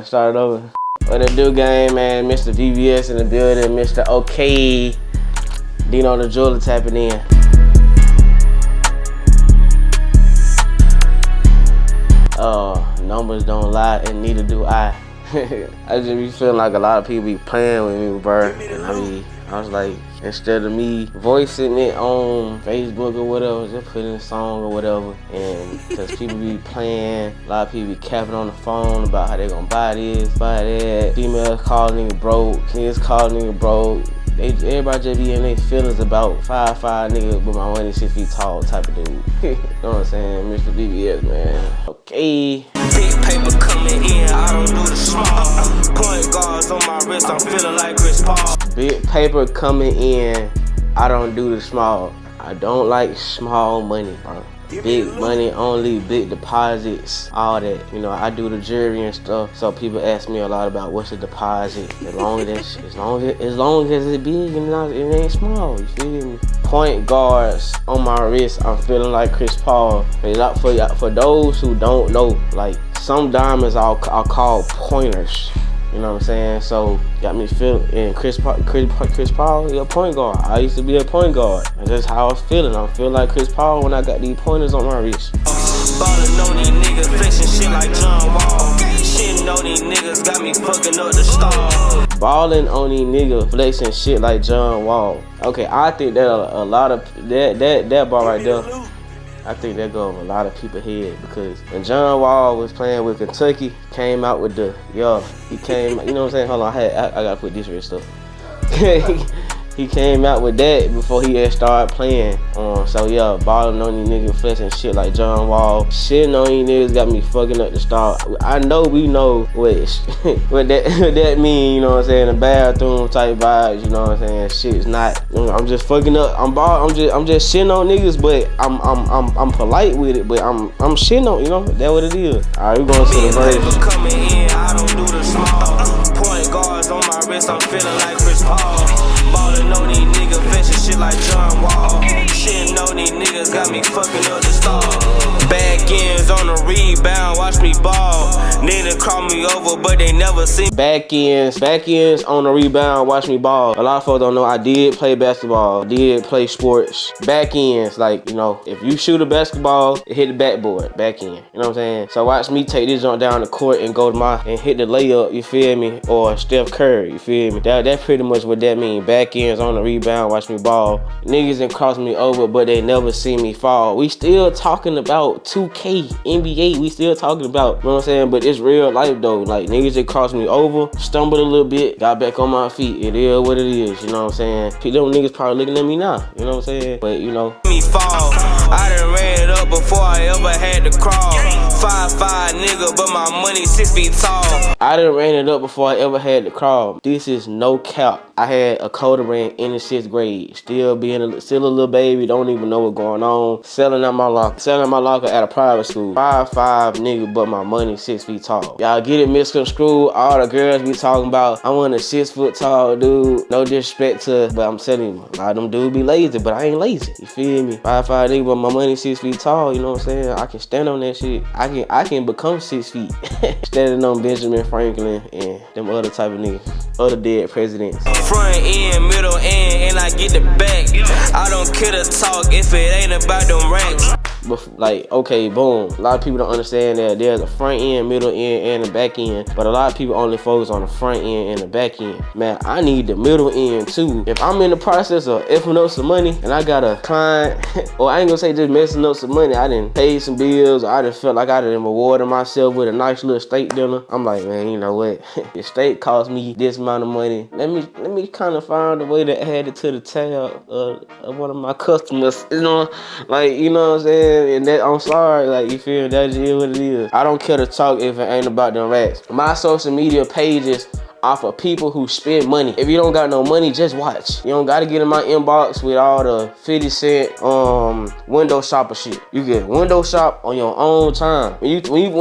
Start over. What it do, gang, man? Mr. VVS in the building. Mr. OK. Deeno the jeweler tapping in. Numbers don't lie, and neither do I. I just be feeling like a lot of people be playing with me, bro. And I was like, instead of me voicing it on Facebook or whatever, just put in a song or whatever. And because people be playing, a lot of people be capping on the phone about how they gonna buy this, buy that. Females calling nigga broke, kids calling nigga broke. Everybody just be in their feelings about 5'5" nigga with my money 6 feet tall type of dude. You know what I'm saying? Mr. VVS, man. Okay. Big paper coming in, I don't do the small. Point guards on my wrist, I'm feeling like Chris Paul. Big paper coming in, I don't do the small. I don't like small money, bro. Big money only, big deposits, all that. You know, I do the jewelry and stuff, so people ask me a lot about what's the deposit. As long as it's big and it ain't small, you feel me? Point guards on my wrist, I'm feeling like Chris Paul. For those who don't know, like some diamonds are called pointers. You know what I'm saying? So got me feeling. And Chris Paul, he a point guard. I used to be a point guard, and that's how I was feeling. I'm feeling like Chris Paul when I got these pointers on my wrist. Ballin' on these niggas, flexin' shit like John Wall. Shitting on these niggas, got me fucking up the star. Ballin' on these niggas, flexing shit like John Wall. Okay, I think that a lot of that bar right there, I think that go over a lot of people's head, because when John Wall was playing with Kentucky, came out with he came, you know what I'm saying? Hold on, I gotta put this wrist up. He came out with that before he had started playing. So yeah, balling on these niggas, flexing shit like John Wall. Shitting on these niggas got me fucking up the start. I know we know what that mean, you know what I'm saying? The bathroom type vibes, you know what I'm saying? Shit's not. I'm just fucking up. I'm just shitting on niggas, but I'm polite with it, but I'm shitting on, you know? That's what it is. Alright, we going to the verse. Coming in, I don't do the small. Point guards on my wrist, I'm feeling like Chris Paul. Ballin' on these niggas, flexin' shit like John Wall. Shitting on these niggas, got me fucking up the star. Back ends on the rebound, watch me ball. Niggas call me over, but they never see. Back ends on the rebound, watch me ball. A lot of folks don't know I did play basketball, did play sports. Back ends, like, you know, if you shoot a basketball, it hit the backboard, back end. You know what I'm saying? So watch me take this jump down the court and go to and hit the layup, you feel me? Or Steph Curry, you feel me? That's pretty much what that means. Back ends on the rebound, watch me ball. Niggas done cross me over, but they never see me fall. We still talking about 2K, NBA, we still talking about, you know what I'm saying? But it's real life though. Like, niggas that crossed me over, stumbled a little bit, got back on my feet. It is what it is, you know what I'm saying? Them niggas probably looking at me now, you know what I'm saying? But you know. Me fall. I done ran it up before I ever had to crawl. 5'5" nigga, but my money 6 feet tall. I done ran it up before I ever had to crawl. This is no cap. I had a coda ring in the 6th grade. Still a little baby, don't even know what's going on. Selling out my locker at a private school. 5'5" nigga, but my money 6 feet tall. Y'all get it misconstrued. All the girls be talking about, I want a 6 foot tall dude. No disrespect to, but I'm telling you, a lot of them dudes be lazy, but I ain't lazy. You feel me? 5'5" nigga, but my money 6 feet tall. You know what I'm saying? I can stand on that shit. I can become 6 feet. Standing on Benjamin Franklin and them other type of niggas, other dead presidents. Front end, middle end, and I get the back. I don't care to talk if it ain't about them racks. But like, okay, boom. A lot of people don't understand that there's a front end, middle end, and a back end. But a lot of people only focus on the front end and the back end. Man, I need the middle end too. If I'm in the process of effing up some money and I got a client, or I ain't gonna say just messing up some money, I done paid some bills, or I done felt like I done rewarded myself with a nice little steak dinner. I'm like, man, you know what? The steak cost me this amount of money. Let me kind of find a way to add it to the tab of one of my customers. You know, like, you know what I'm saying? And that, I'm sorry, like, you feel me? That is what it is. I don't care to talk if it ain't about them racks. My social media pages off of people who spend money. If you don't got no money, just watch. You don't gotta get in my inbox with all the 50 cent window shopper shit. You can window shop on your own time. When you trying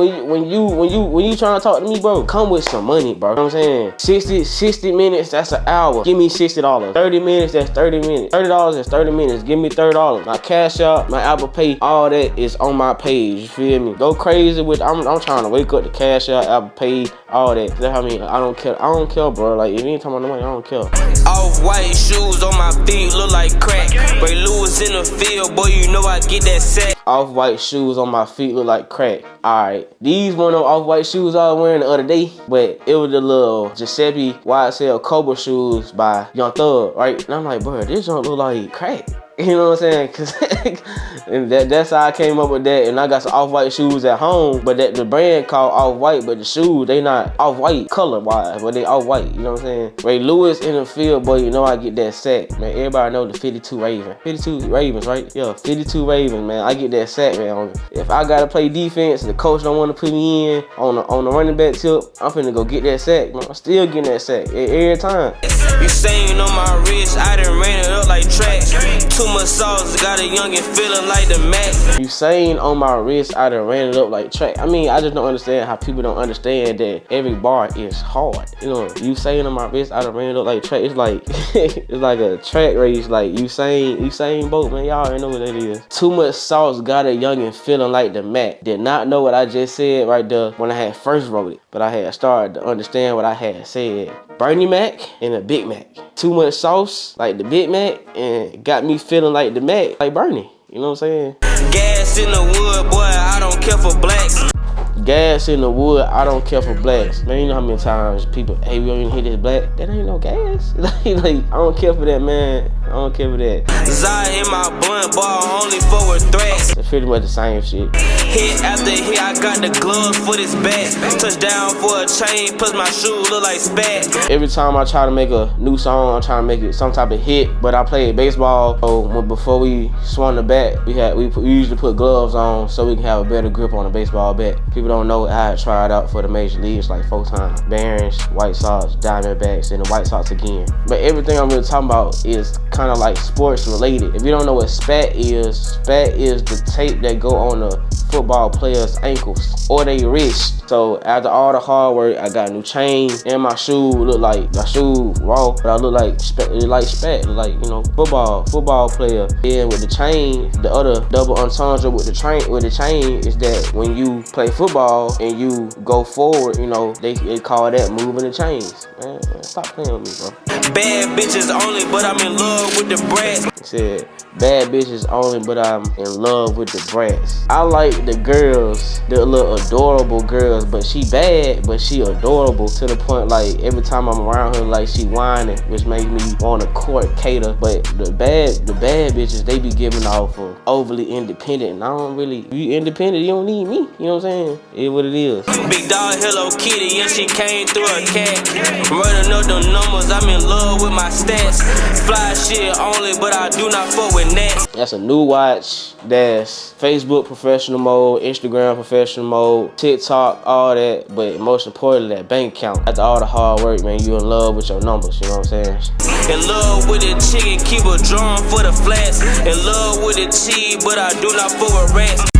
to talk to me, bro, come with some money, bro. You know what I'm saying? 60 minutes, that's an hour. Give me $60. 30 minutes, that's 30 minutes. $30 is 30 minutes. Give me $30. My Cash App, my Apple Pay, all that is on my page. You feel me? Go crazy with. I'm trying to wake up the Cash App, Apple Pay, all that. That's how I mean. I don't care. I don't care, bro. Like if you ain't talking about the money, I don't care. Off-white shoes on my feet look like crack. Ray Lewis in the field, boy, you know I get that sack. Off-white shoes on my feet look like crack. Alright, these one of them off-white shoes I was wearing the other day, but it was the little Giuseppe YSL Cobra shoes by Young Thug, right? And I'm like, bro, this don't look like crack. You know what I'm saying? Cause and that's how I came up with that. And I got some off-white shoes at home, but the brand called Off-White, but the shoes, they not off-white color-wise, but they off-white. You know what I'm saying? Ray Lewis in the field, boy, you know I get that sack. Man, everybody know the 52 Ravens. 52 Ravens, right? Yeah, 52 Ravens, man. I get that sack, man. If I gotta play defense and the coach don't want to put me in on the running back tip, I'm finna go get that sack, man. I'm still getting that sack every time. You saying on my wrist, I done ran it up like track. Too much sauce, got a youngin' feeling like the Mac. You saying on my wrist, I done ran it up like track. I mean, I just don't understand how people don't understand that every bar is hard. You know, you saying on my wrist, I done ran it up like track. It's like it's like a track race. Like you saying both, man. Y'all already know what that is. Too much sauce, got a youngin' feeling like the Mac. Did not know what I just said right there when I had first wrote it, but I had started to understand what I had said. Bernie Mac and a Big Mac. Too much sauce, like the Big Mac, and got me feeling like the Mac, like Bernie. You know what I'm saying? Gas in the wood, boy, I don't care for blacks. Gas in the wood, I don't care for blacks. Man, you know how many times people, hey, we don't even hit this black. That ain't no gas. like, I don't care for that, man. I don't care for that. Zai in my blunt bar, only forward threats. It's pretty much the same shit. Hit after hit, I got the gloves for this bat. Touchdown for a chain, plus my shoes look like spat. Every time I try to make a new song, I'm trying to make it some type of hit. But I played baseball, so before we swung the bat, we usually put gloves on so we can have a better grip on the baseball bat. People don't know I had tried out for the major leagues like 4 times. Barons, White Sox, Diamondbacks, and the White Sox again. But everything I'm really talking about is kind of like sports related. If you don't know what spat is the tape that go on the football players' ankles or their wrist. So after all the hard work, I got a new chain and my shoe look like my shoe raw, but I look like spat, like you know, football player. And with the chain, the other double entendre with the chain is that when you play football and you go forward, you know, they call that moving the chains. Man, stop playing with me, bro. Bad bitches only, but I'm in love with the brats. He said, bad bitches only, but I'm in love with the brats. I like the girls, the little adorable girls, but she bad, but she adorable to the point like every time I'm around her, like she whining, which makes me want to court cater. But the bad bitches, they be giving off of overly independent, and I don't really, if you independent, you don't need me. You know what I'm saying? It's what it is. Big dog, Hello Kitty, yeah, she came through a cat. Running up the numbers, I'm in love with my stats. Fly shit only, but I do not fuck with nets. That's a new watch. That's Facebook professional mode, Instagram professional mode, TikTok, all that. But most importantly, that bank account. After all the hard work, man, you in love with your numbers. You know what I'm saying? In love with the chicken, keep a drum for the flats. In love with the cheese, but I do not fuck with rats.